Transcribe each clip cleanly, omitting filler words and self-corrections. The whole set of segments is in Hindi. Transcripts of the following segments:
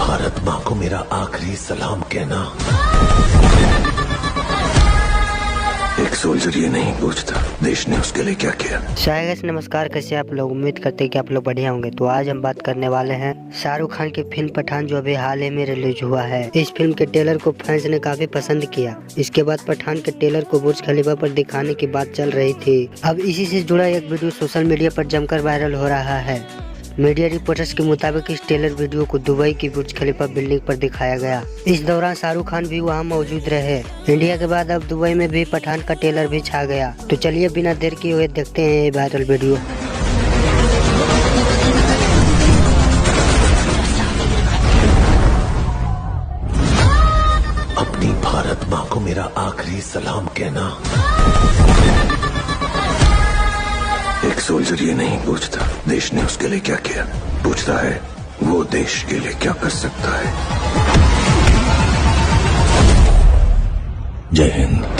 भारत माँ को मेरा आखिरी सलाम कहना। एक सोल्जर ये नहीं पूछता देश ने उसके लिए क्या किया। गाइस नमस्कार, कैसे आप लोग? उम्मीद करते हैं कि आप लोग बढ़िया होंगे। तो आज हम बात करने वाले हैं शाहरुख खान की फिल्म पठान, जो अभी हाल ही में रिलीज हुआ है। इस फिल्म के ट्रेलर को फैंस ने काफी पसंद किया। इसके बाद पठान के ट्रेलर को बुर्ज खलीफा पर दिखाने की बात चल रही थी। अब इसी से जुड़ा एक वीडियो सोशल मीडिया पर जमकर वायरल हो रहा है। मीडिया रिपोर्टर्स के मुताबिक इस ट्रेलर वीडियो को दुबई की बुर्ज खलीफा बिल्डिंग पर दिखाया गया। इस दौरान शाहरुख खान भी वहां मौजूद रहे। इंडिया के बाद अब दुबई में भी पठान का ट्रेलर भी छा गया। तो चलिए बिना देर किए हुए देखते हैं ये वायरल वीडियो। अपनी भारत माँ को मेरा आखिरी सलाम कहना। एक सोल्जर ये नहीं पूछता देश ने उसके लिए क्या किया, पूछता है वो देश के लिए क्या कर सकता है। जय हिंद।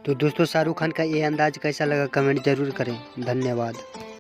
तो दोस्तों, शाहरुख खान का ये अंदाज कैसा लगा कमेंट जरूर करें। धन्यवाद।